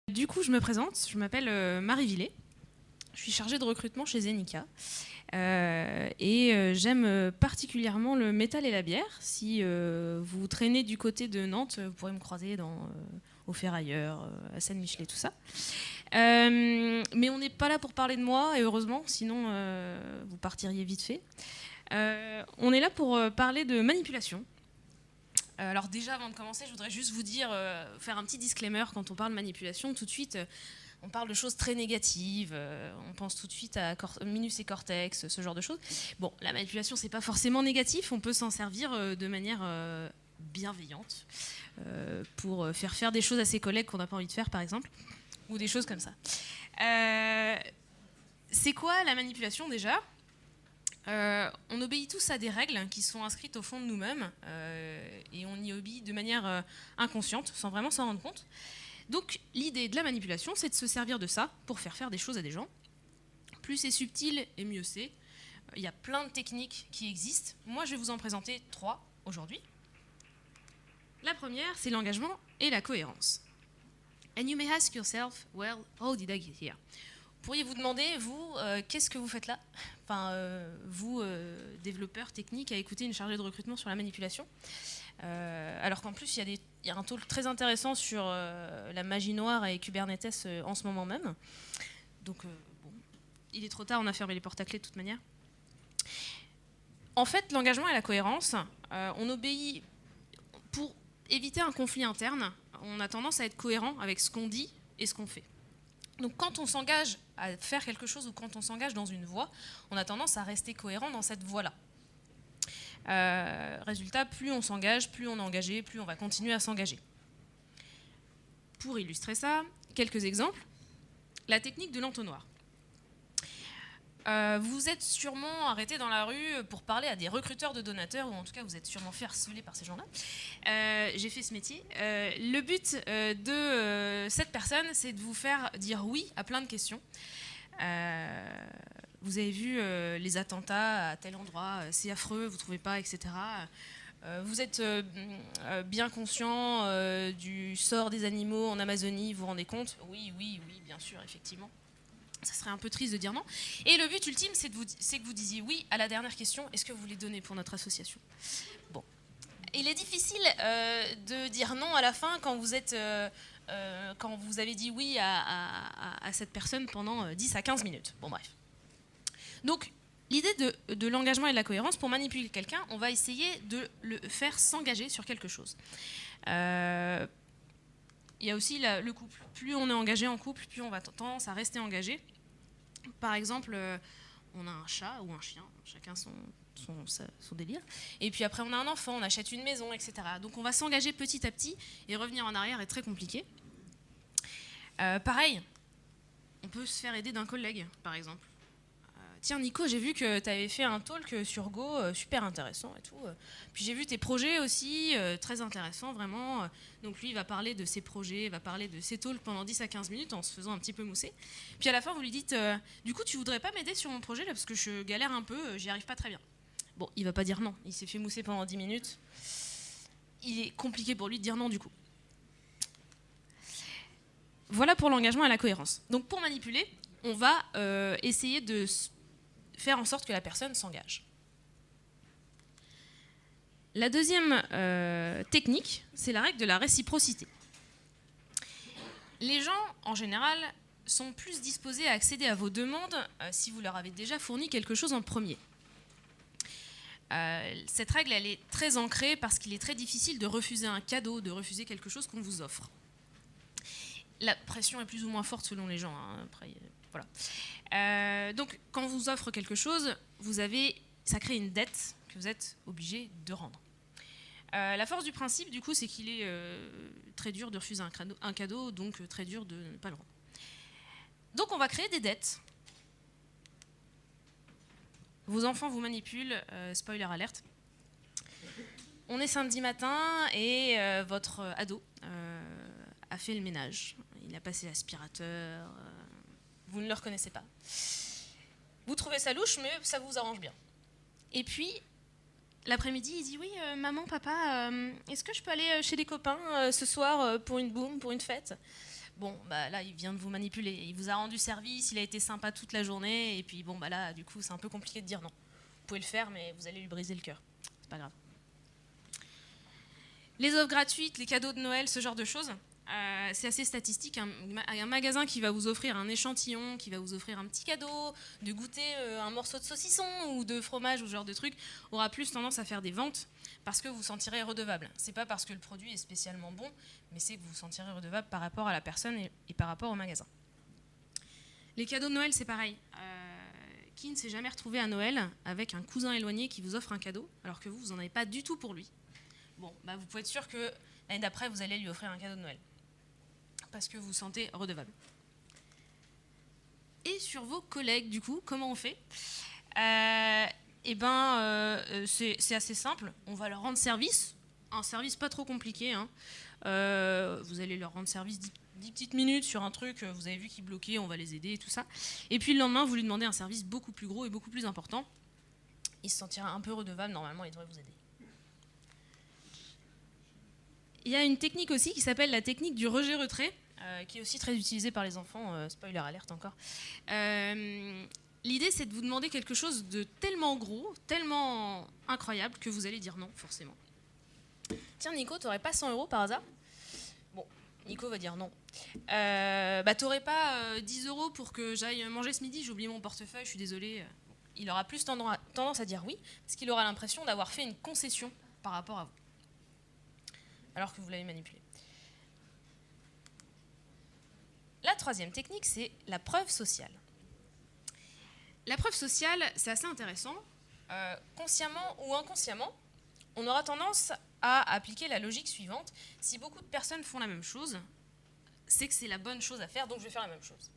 Du coup, je me présente, je m'appelle Marie Villet, je suis chargée de recrutement chez Zenica et j'aime particulièrement le métal et la bière. Si vous traînez du côté de Nantes, vous pourrez me croiser au Ferrailleur, à Saint-Michelet, tout ça. Mais on n'est pas là pour parler de moi, et heureusement, sinon vous partiriez vite fait. On est là pour parler de manipulation. Alors déjà, avant de commencer, je voudrais juste vous dire, faire un petit disclaimer quand on parle de manipulation. Tout de suite, on parle de choses très négatives, on pense tout de suite à Minus et Cortex, ce genre de choses. Bon, la manipulation, c'est pas forcément négatif, on peut s'en servir de manière bienveillante pour faire des choses à ses collègues qu'on n'a pas envie de faire, par exemple, ou des choses comme ça. C'est quoi la manipulation déjà ? On obéit tous à des règles qui sont inscrites au fond de nous-mêmes et on y obéit de manière inconsciente, sans vraiment s'en rendre compte. Donc l'idée de la manipulation, c'est de se servir de ça pour faire des choses à des gens. Plus c'est subtil et mieux c'est. Il y a plein de techniques qui existent. Moi, je vais vous en présenter 3 aujourd'hui. La première, c'est l'engagement et la cohérence. And you may ask yourself, well, how did I get here ? Pourriez vous demander, vous, qu'est-ce que vous faites là ? Enfin, vous, développeur technique, à écouter une chargée de recrutement sur la manipulation. Alors qu'en plus, il y a un talk très intéressant sur la magie noire et Kubernetes en ce moment même. Donc, bon, il est trop tard, on a fermé les portes à clé de toute manière. En fait, l'engagement et la cohérence, on obéit pour éviter un conflit interne. On a tendance à être cohérent avec ce qu'on dit et ce qu'on fait. Donc quand on s'engage à faire quelque chose ou quand on s'engage dans une voie, on a tendance à rester cohérent dans cette voie-là. Résultat, plus on s'engage, plus on est engagé, plus on va continuer à s'engager. Pour illustrer ça, quelques exemples. La technique de l'entonnoir. Vous êtes sûrement arrêté dans la rue pour parler à des recruteurs de donateurs, ou en tout cas vous êtes sûrement fait harceler par ces gens-là. J'ai fait ce métier. Le but de cette personne, c'est de vous faire dire oui à plein de questions. Vous avez vu les attentats à tel endroit, c'est affreux, vous ne trouvez pas, etc. Vous êtes bien conscient du sort des animaux en Amazonie, vous vous rendez compte ? Oui, bien sûr, effectivement. Ça serait un peu triste de dire non. Et le but ultime, c'est que vous disiez oui à la dernière question. Est-ce que vous voulez donner pour notre association ? Bon. Il est difficile de dire non à la fin quand vous avez dit oui à cette personne pendant 10 à 15 minutes. Bon, bref. Donc, l'idée de l'engagement et de la cohérence, pour manipuler quelqu'un, on va essayer de le faire s'engager sur quelque chose. Il y a aussi le couple. Plus on est engagé en couple, plus on va tendance à rester engagé. Par exemple, on a un chat ou un chien, chacun son délire. Et puis après, on a un enfant, on achète une maison, etc. Donc on va s'engager petit à petit et revenir en arrière est très compliqué. Pareil, on peut se faire aider d'un collègue, par exemple. Tiens Nico, j'ai vu que tu avais fait un talk sur Go, super intéressant et tout. Puis j'ai vu tes projets aussi, très intéressants vraiment. Donc lui, il va parler de ses projets, il va parler de ses talks pendant 10 à 15 minutes en se faisant un petit peu mousser. Puis à la fin, vous lui dites, du coup, tu voudrais pas m'aider sur mon projet là, parce que je galère un peu, j'y arrive pas très bien. Bon, il va pas dire non, il s'est fait mousser pendant 10 minutes. Il est compliqué pour lui de dire non du coup. Voilà pour l'engagement et la cohérence. Donc pour manipuler, on va essayer de faire en sorte que la personne s'engage. La deuxième technique, c'est la règle de la réciprocité. Les gens, en général, sont plus disposés à accéder à vos demandes si vous leur avez déjà fourni quelque chose en premier. Cette règle, elle est très ancrée parce qu'il est très difficile de refuser un cadeau, de refuser quelque chose qu'on vous offre. La pression est plus ou moins forte selon les gens. Hein. Après, voilà. Donc, quand on vous offre quelque chose, ça crée une dette que vous êtes obligé de rendre. La force du principe, du coup, c'est qu'il est très dur de refuser un cadeau, donc très dur de ne pas le rendre. Donc, on va créer des dettes. Vos enfants vous manipulent, spoiler alerte. On est samedi matin et votre ado a fait le ménage. Il a passé l'aspirateur. Vous ne le reconnaissez pas. Vous trouvez ça louche, mais ça vous arrange bien. Et puis, l'après-midi, il dit « Oui, maman, papa, est-ce que je peux aller chez des copains ce soir pour une boum, pour une fête ?» bon, bah là, il vient de vous manipuler. Il vous a rendu service, il a été sympa toute la journée, et puis bon, bah là, du coup, c'est un peu compliqué de dire non. Vous pouvez le faire, mais vous allez lui briser le cœur. C'est pas grave. Les offres gratuites, les cadeaux de Noël, ce genre de choses, c'est assez statistique. Un magasin qui va vous offrir un échantillon, qui va vous offrir un petit cadeau, de goûter un morceau de saucisson ou de fromage ou ce genre de truc, aura plus tendance à faire des ventes parce que vous vous sentirez redevable. C'est pas parce que le produit est spécialement bon, mais c'est que vous vous sentirez redevable par rapport à la personne et par rapport au magasin. Les cadeaux de Noël, c'est pareil. Qui ne s'est jamais retrouvé à Noël avec un cousin éloigné qui vous offre un cadeau alors que vous n'en avez pas du tout pour lui? Bon, bah vous pouvez être sûr que l'année d'après, vous allez lui offrir un cadeau de Noël. Parce que vous vous sentez redevable. Et sur vos collègues, du coup, comment on fait? C'est assez simple. On va leur rendre service. Un service pas trop compliqué. Hein. Vous allez leur rendre service 10 petites minutes sur un truc. Vous avez vu qu'ils bloquaient, on va les aider et tout ça. Et puis le lendemain, vous lui demandez un service beaucoup plus gros et beaucoup plus important. Il se sentira un peu redevable. Normalement, il devrait vous aider. Il y a une technique aussi qui s'appelle la technique du rejet-retrait, qui est aussi très utilisée par les enfants, spoiler alerte encore. L'idée, c'est de vous demander quelque chose de tellement gros, tellement incroyable, que vous allez dire non, forcément. Tiens, Nico, t'aurais pas 100 € par hasard? Bon, Nico va dire non. T'aurais pas 10 € pour que j'aille manger ce midi? J'ai oublié mon portefeuille, je suis désolée. Il aura plus tendance à dire oui, parce qu'il aura l'impression d'avoir fait une concession par rapport à vous. Alors que vous l'avez manipulé. La troisième technique, c'est la preuve sociale. La preuve sociale, c'est assez intéressant. Consciemment ou inconsciemment, on aura tendance à appliquer la logique suivante. Si beaucoup de personnes font la même chose, c'est que c'est la bonne chose à faire, donc je vais faire la même chose.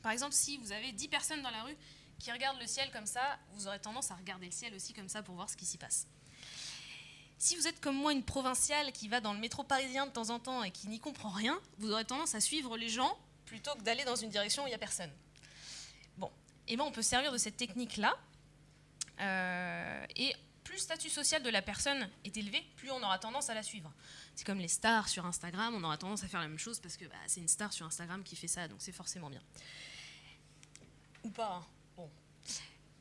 Par exemple, si vous avez 10 personnes dans la rue qui regardent le ciel comme ça, vous aurez tendance à regarder le ciel aussi comme ça pour voir ce qui s'y passe. Si vous êtes comme moi une provinciale qui va dans le métro parisien de temps en temps et qui n'y comprend rien, vous aurez tendance à suivre les gens plutôt que d'aller dans une direction où il n'y a personne. Bon, et on peut se servir de cette technique-là. Et plus le statut social de la personne est élevé, plus on aura tendance à la suivre. C'est comme les stars sur Instagram, on aura tendance à faire la même chose parce que c'est une star sur Instagram qui fait ça, donc c'est forcément bien. Ou pas, hein. Bon.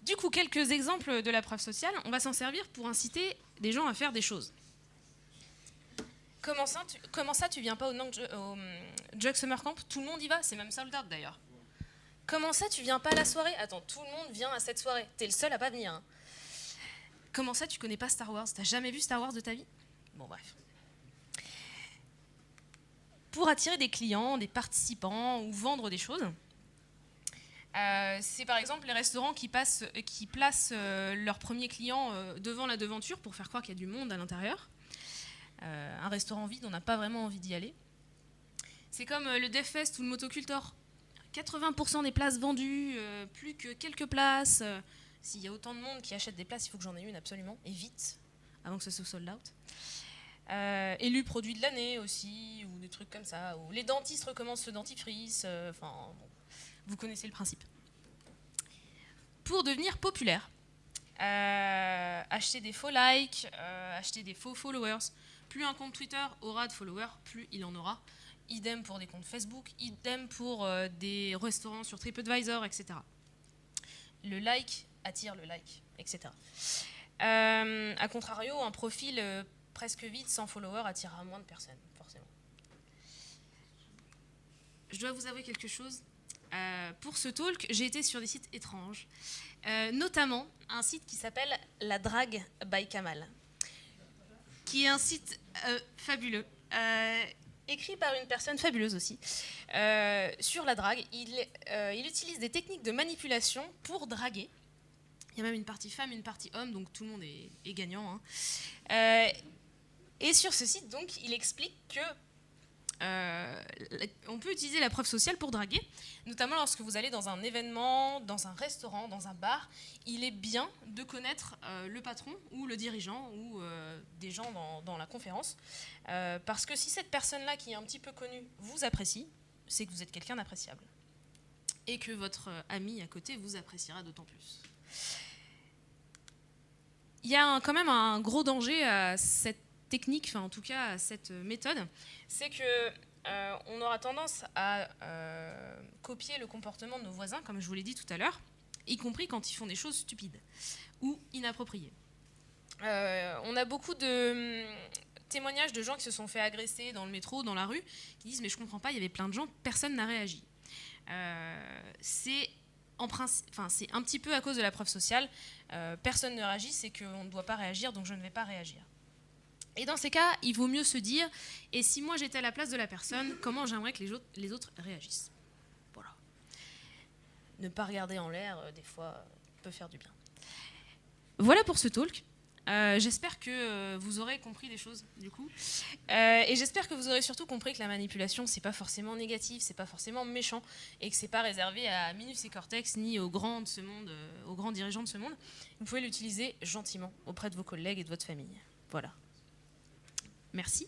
Du coup, quelques exemples de la preuve sociale. On va s'en servir pour inciter des gens à faire des choses. Comment ça, tu viens pas au Jug Summer Camp? Tout le monde y va, c'est même sold out d'ailleurs. Comment ça, tu viens pas à la soirée? Attends, tout le monde vient à cette soirée. T'es le seul à pas venir. Hein. Comment ça, tu connais pas Star Wars? T'as jamais vu Star Wars de ta vie? Bon, bref. Pour attirer des clients, des participants ou vendre des choses, c'est par exemple les restaurants qui placent leurs premiers clients devant la devanture pour faire croire qu'il y a du monde à l'intérieur. Un restaurant vide, on n'a pas vraiment envie d'y aller. C'est comme le DevFest ou le Motocultor. 80% des places vendues, plus que quelques places. S'il y a autant de monde qui achète des places, il faut que j'en ai une absolument, et vite, avant que ça soit sold out. Élu produit de l'année aussi, ou des trucs comme ça. Ou les dentistes recommencent le dentifrice. Vous connaissez le principe. Pour devenir populaire, acheter des faux likes, acheter des faux followers. Plus un compte Twitter aura de followers, plus il en aura. Idem pour des comptes Facebook, idem pour des restaurants sur TripAdvisor, etc. Le like attire le like, etc. A contrario, un profil presque vide, sans followers, attirera moins de personnes, forcément. Je dois vous avouer quelque chose. Pour ce talk, j'ai été sur des sites étranges, notamment un site qui s'appelle La Drague by Kamal, qui est un site fabuleux, écrit par une personne fabuleuse aussi, sur la drague. Il utilise des techniques de manipulation pour draguer. Il y a même une partie femme, une partie homme, donc tout le monde est gagnant. Hein. Et sur ce site, donc, il explique que on peut utiliser la preuve sociale pour draguer, notamment lorsque vous allez dans un événement, dans un restaurant, dans un bar. Il est bien de connaître le patron ou le dirigeant ou des gens dans la conférence, parce que si cette personne-là qui est un petit peu connue vous apprécie, c'est que vous êtes quelqu'un d'appréciable et que votre ami à côté vous appréciera d'autant plus. Il y a quand même un gros danger à cette technique, enfin en tout cas à cette méthode, c'est que on aura tendance à copier le comportement de nos voisins, comme je vous l'ai dit tout à l'heure, y compris quand ils font des choses stupides ou inappropriées. On a beaucoup de témoignages de gens qui se sont fait agresser dans le métro, dans la rue, qui disent « mais je comprends pas, il y avait plein de gens, personne n'a réagi ». C'est un petit peu à cause de la preuve sociale. Personne ne réagit, c'est qu'on ne doit pas réagir, donc je ne vais pas réagir. Et dans ces cas, il vaut mieux se dire « et si moi j'étais à la place de la personne, comment j'aimerais que les autres réagissent ?» Voilà. Ne pas regarder en l'air, des fois, peut faire du bien. Voilà pour ce talk. J'espère que vous aurez compris des choses, du coup. Et j'espère que vous aurez surtout compris que la manipulation, c'est pas forcément négatif, c'est pas forcément méchant, et que c'est pas réservé à Minus et Cortex, ni aux grands de ce monde, aux grands dirigeants de ce monde. Vous pouvez l'utiliser gentiment auprès de vos collègues et de votre famille. Voilà. Merci.